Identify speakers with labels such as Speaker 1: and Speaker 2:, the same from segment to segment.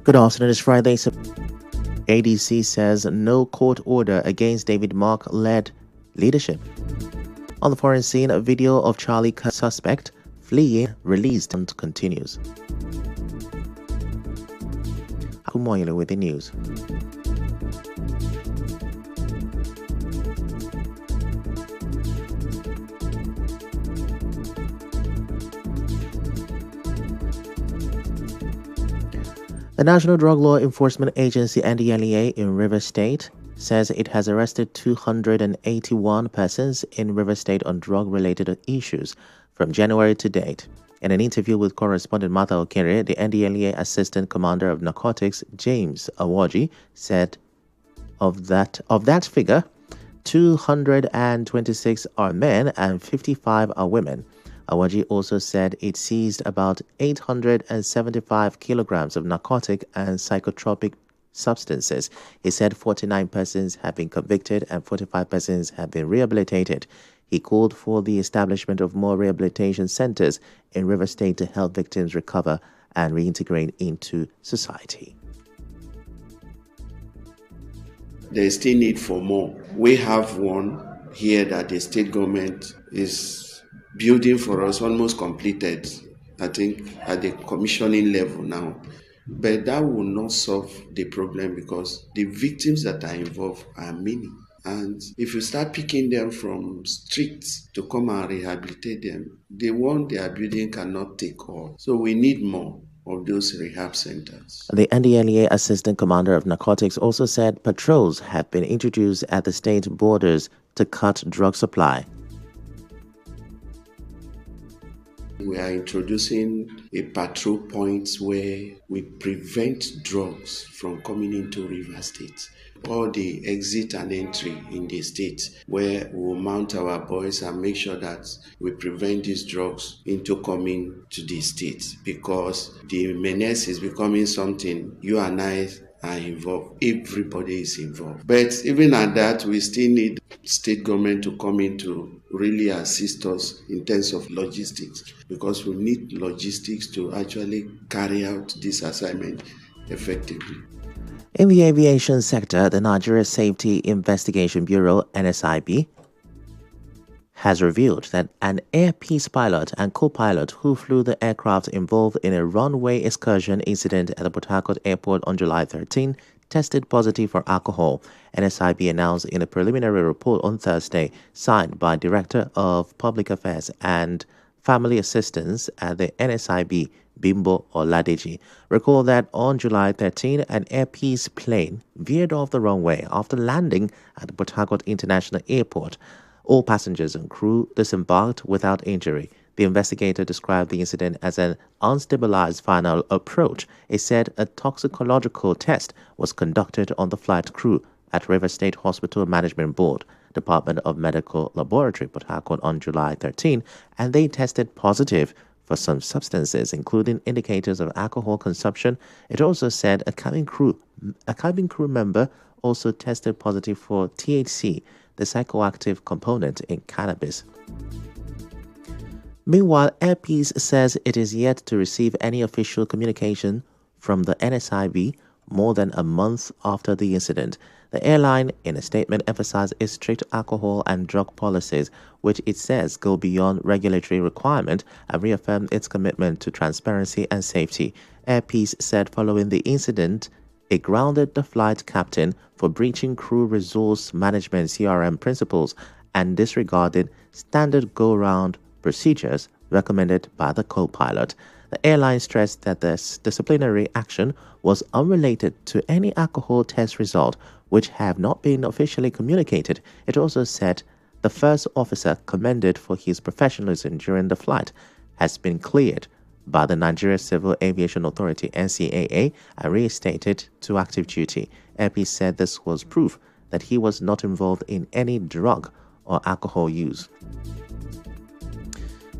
Speaker 1: Good afternoon, it's Friday. ADC says no court order against David Mark-led leadership. On the foreign scene, a video of Charlie suspect fleeing released and continues. Muonyili with the news. The National Drug Law Enforcement Agency (NDLEA) in Rivers State says it has arrested 281 persons in Rivers State on drug-related issues from January to date. In an interview with correspondent Martha Okere, the NDLEA Assistant Commander of Narcotics, James Awoji, said of that figure, 226 are men and 55 are women. Awoji also said it seized about 875 kilograms of narcotic and psychotropic substances. He said 49 persons have been convicted and 45 persons have been rehabilitated. He called for the establishment of more rehabilitation centers in River State to help victims recover and reintegrate into society.
Speaker 2: There is still need for more. We have one here that the state government is building for us, almost completed, I think, at the commissioning level now. But that will not solve the problem because the victims that are involved are many. And if you start picking them from streets to come and rehabilitate them, the one they are building cannot take all. So we need more of those rehab centers.
Speaker 1: The NDLEA Assistant Commander of Narcotics also said patrols have been introduced at the state borders to cut drug supply.
Speaker 2: We are introducing a patrol point where we prevent drugs from coming into River State. All the exit and entry in the state, where we will mount our boys and make sure that we prevent these drugs into coming to the state, because the menace is becoming something you and I are involved. Everybody is involved. But even at that, we still need state government to come in to really assist us in terms of logistics, because we need logistics to actually carry out this assignment effectively.
Speaker 1: In the aviation sector, the Nigeria Safety Investigation Bureau (NSIB) has revealed that an Air Peace pilot and co-pilot who flew the aircraft involved in a runway excursion incident at the Port Harcourt Airport on July 13 tested positive for alcohol. NSIB announced in a preliminary report on Thursday, signed by Director of Public Affairs and Family Assistance at the NSIB, Bimbo Oladeji. Recall that on July 13, an Air Peace plane veered off the runway after landing at the Port Harcourt International Airport. All passengers and crew disembarked without injury. The investigator described the incident as an unstabilized final approach. It said a toxicological test was conducted on the flight crew at River State Hospital Management Board, Department of Medical Laboratory, Port Harcourt on July 13, and they tested positive for some substances, including indicators of alcohol consumption. It also said a cabin crew member also tested positive for THC, the psychoactive component in cannabis. Meanwhile, Air Peace says it is yet to receive any official communication from the NSIB more than a month after the incident. The airline, in a statement, emphasized its strict alcohol and drug policies, which it says go beyond regulatory requirement, and reaffirmed its commitment to transparency and safety. Air Peace said following the incident, it grounded the flight captain for breaching crew resource management (CRM) principles and disregarded standard go-round procedures recommended by the co-pilot. The airline stressed that this disciplinary action was unrelated to any alcohol test result, which have not been officially communicated. It also said the first officer, commended for his professionalism during the flight, has been cleared by the Nigeria Civil Aviation Authority (NCAA) and reinstated to active duty. Air Peace said this was proof that he was not involved in any drug or alcohol use.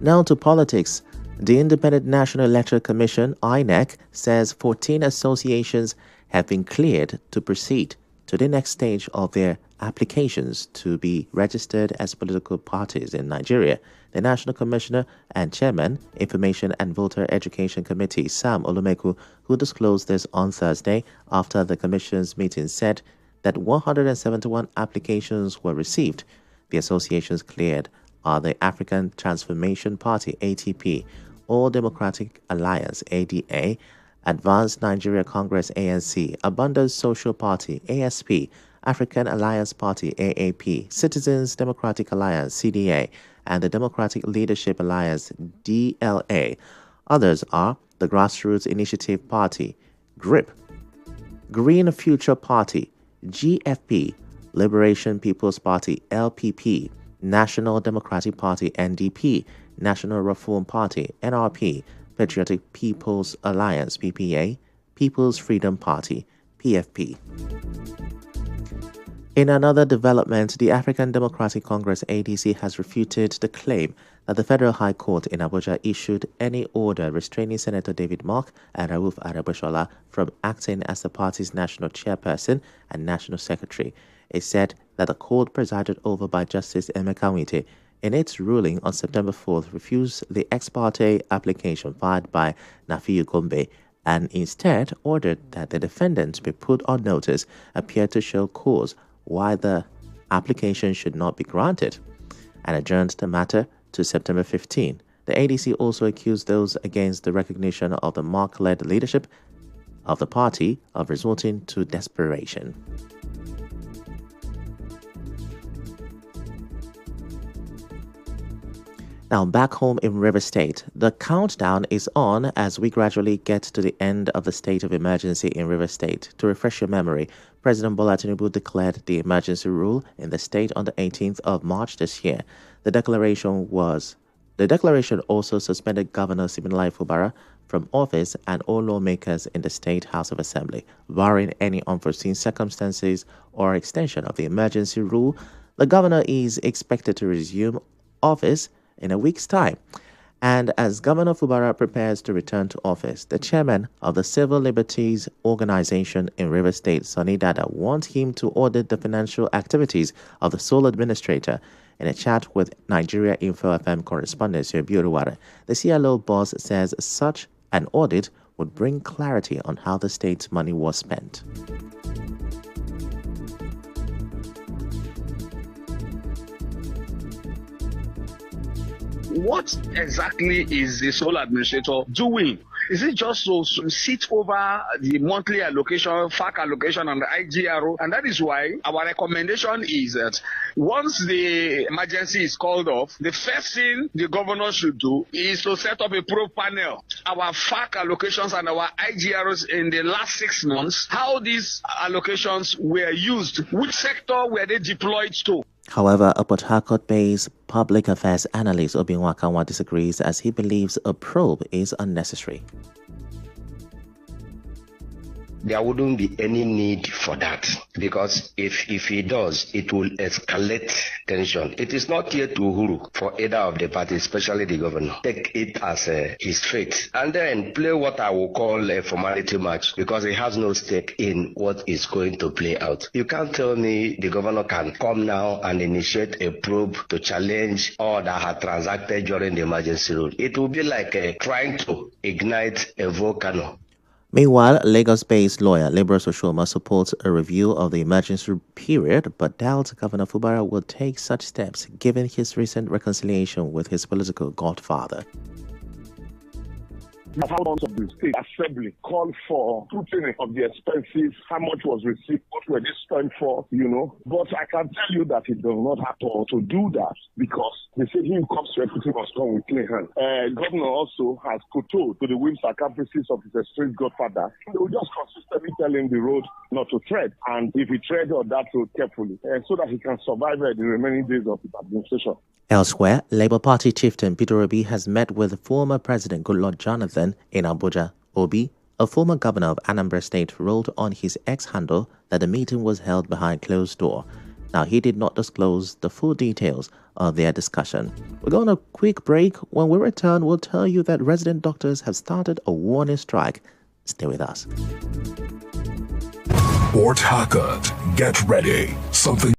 Speaker 1: Now to politics. The Independent National Electoral Commission (INEC) says 14 associations have been cleared to proceed to the next stage of their applications to be registered as political parties in Nigeria. The National Commissioner and Chairman, Information and Voter Education Committee, Sam Olumeku, who disclosed this on Thursday after the Commission's meeting, said that 171 applications were received. The associations cleared are the African Transformation Party, ATP, All Democratic Alliance, ADA, Advanced Nigeria Congress, ANC, Abundance Social Party, ASP, African Alliance Party, AAP, Citizens Democratic Alliance, CDA, and the Democratic Leadership Alliance, DLA. Others are the Grassroots Initiative Party, GRIP, Green Future Party, GFP, Liberation People's Party, LPP, National Democratic Party, NDP, National Reform Party, NRP, Patriotic People's Alliance, PPA, People's Freedom Party, PFP. In another development, the African Democratic Congress, ADC, has refuted the claim that the Federal High Court in Abuja issued any order restraining Senator David Mark and Rauf Aregbesola from acting as the party's national chairperson and national secretary. It said that the court, presided over by Justice Emeka Nwite, in its ruling on September 4th, refused the ex parte application filed by Nafiu Gombe and instead ordered that the defendant be put on notice appeared to show cause why the application should not be granted, and adjourned the matter to September 15. The ADC also accused those against the recognition of the Mark-led leadership of the party of resorting to desperation. Now, back home in River State, the countdown is on as we gradually get to the end of the state of emergency in River State. To refresh your memory, President Bola Tinubu declared the emergency rule in the state on the 18th of March this year. The declaration also suspended Governor Siminalayi Fubara from office and all lawmakers in the State House of Assembly. Barring any unforeseen circumstances or extension of the emergency rule, the governor is expected to resume office in a week's time. And as Governor Fubara prepares to return to office, the chairman of the Civil Liberties Organization in River State, Sonny Dada, wants him to audit the financial activities of the sole administrator. In a chat with Nigeria Info FM correspondent Yobi Oruware, the CLO boss says such an audit would bring clarity on how the state's money was spent.
Speaker 3: What exactly is the sole administrator doing? Is it just to sit over the monthly allocation, FAC allocation, and the IGRO? And that is why our recommendation is that once the emergency is called off, the first thing the governor should do is to set up a probe panel. Our FAC allocations and our IGROs in the last 6 months, how these allocations were used, which sector were they deployed to?
Speaker 1: However, a Port Harcourt-based public affairs analyst, Obinwa Kanwa, disagrees as he believes a probe is unnecessary.
Speaker 4: There wouldn't be any need for that, because if he does, it will escalate tension. It is not yet to Uhuru for either of the parties, especially the governor. Take it as his fate, and then play what I will call a formality match, because he has no stake in what is going to play out. You can't tell me the governor can come now and initiate a probe to challenge all that had transacted during the emergency rule. It will be like trying to ignite a volcano.
Speaker 1: Meanwhile, Lagos-based lawyer Liberus Oshoma supports a review of the emergency period, but doubts Governor Fubara will take such steps given his recent reconciliation with his political godfather.
Speaker 5: The House of the State Assembly called for scrutiny of the expenses, how much was received, what were they spent for, But I can tell you that it does not have to do that, because they say he who comes to equity must come with clean hands. Governor also has kowtowed to the whims and caprices of his estranged godfather. They will just consistently tell him the road not to tread, and if he treads on that road carefully, so that he can survive the remaining days of his administration.
Speaker 1: Elsewhere, Labour Party chieftain Peter Obi has met with former President Goodluck Jonathan in Abuja. Obi, a former governor of Anambra State, wrote on his X handle that the meeting was held behind closed door. Now, he did not disclose the full details of their discussion. We're going on a quick break. When we return, we'll tell you that resident doctors have started a warning strike. Stay with us.
Speaker 6: Port Harcourt, get ready. Something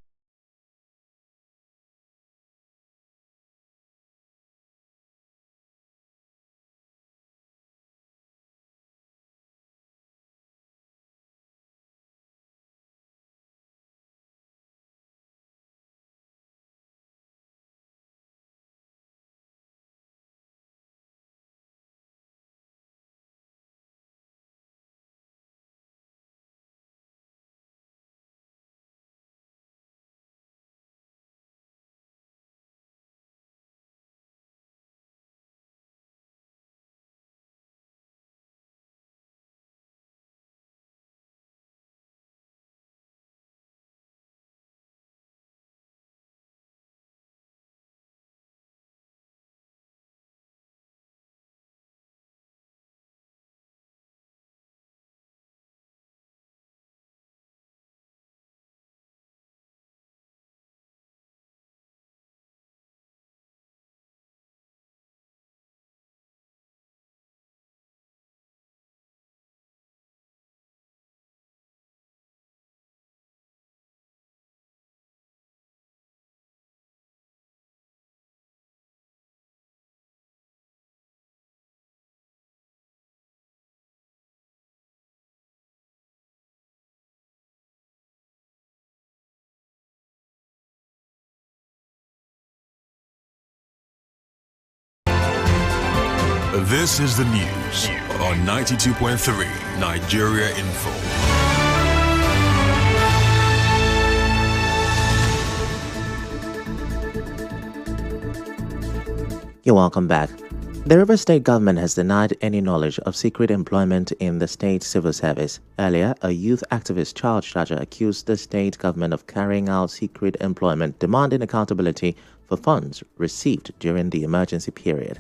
Speaker 6: This is the news on 92.3 Nigeria Info.
Speaker 1: You're welcome back. The Rivers State government has denied any knowledge of secret employment in the state civil service. Earlier, a youth activist, Charles Shaja, accused the state government of carrying out secret employment, demanding accountability for funds received during the emergency period.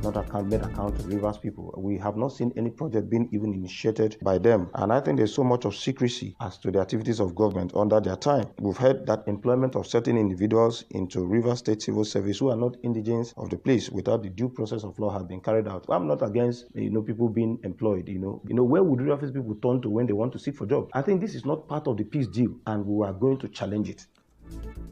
Speaker 7: Not made account to Rivers people. We have not seen any project being even initiated by them. And I think there's so much of secrecy as to the activities of government under their time. We've heard that employment of certain individuals into Rivers State Civil Service who are not indigents of the place without the due process of law has been carried out. I'm not against, people being employed, Where would Rivers people turn to when they want to seek for jobs? I think this is not part of the peace deal and we are going to challenge it.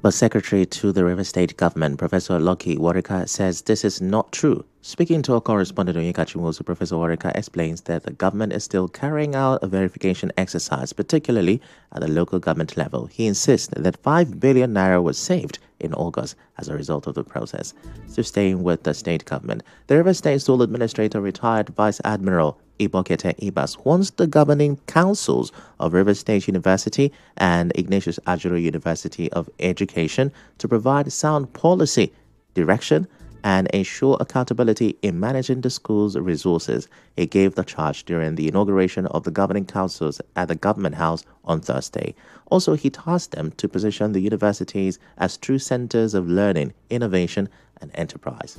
Speaker 1: But Secretary to the River State government, Professor Lucky Warika, says this is not true. Speaking to our correspondent Onyeka Chimozu, Professor Warika explains that the government is still carrying out a verification exercise, particularly at the local government level. He insists that 5 billion naira was saved in August as a result of the process. So staying with the state government, the River State Sole Administrator, retired Vice Admiral Ibokete Ibas, wants the governing councils of River State University and Ignatius Ajuru University of Education to provide sound policy, direction, and ensure accountability in managing the school's resources. He gave the charge during the inauguration of the governing councils at the Government House on Thursday. Also, he tasked them to position the universities as true centers of learning, innovation, and enterprise.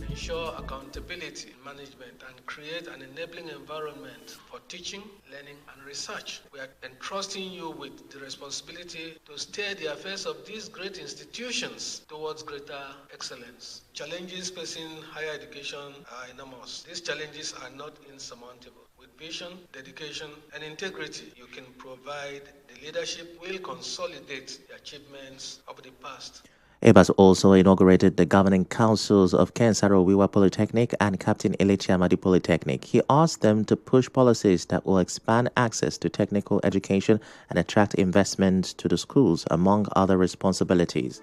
Speaker 8: Ensure accountability in management and create an enabling environment for teaching, learning, and research. We are entrusting you with the responsibility to steer the affairs of these great institutions towards greater excellence. Challenges facing higher education are enormous. These challenges are not insurmountable. With vision, dedication, and integrity, you can provide the leadership will consolidate the achievements of the past.
Speaker 1: Ebas also inaugurated the governing councils of Kensaro Wiwa Polytechnic and Captain Elechi Amadi Polytechnic. He asked them to push policies that will expand access to technical education and attract investment to the schools, among other responsibilities.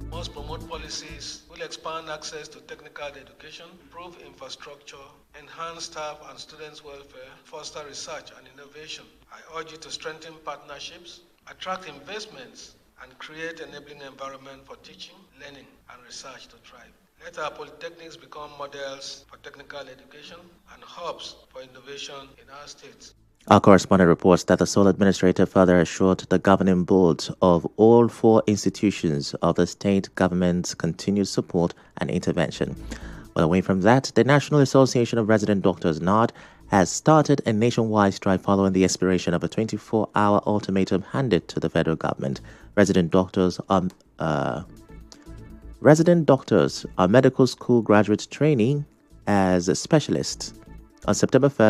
Speaker 8: Must promote policies will expand access to technical education, improve infrastructure, enhance staff and students' welfare, foster research and innovation. I urge you to strengthen partnerships, attract investments, and create enabling environment for teaching, learning, and research to thrive. Let our polytechnics become models for technical education and hubs for innovation in our state.
Speaker 1: Our correspondent reports that the sole administrator further assured the governing boards of all 4 institutions of the state government's continued support and intervention. Well, away from that, the National Association of Resident Doctors, NARD, has started a nationwide strike following the expiration of a 24-hour ultimatum handed to the federal government. Resident doctors are medical school graduate training as specialists. On September 1st,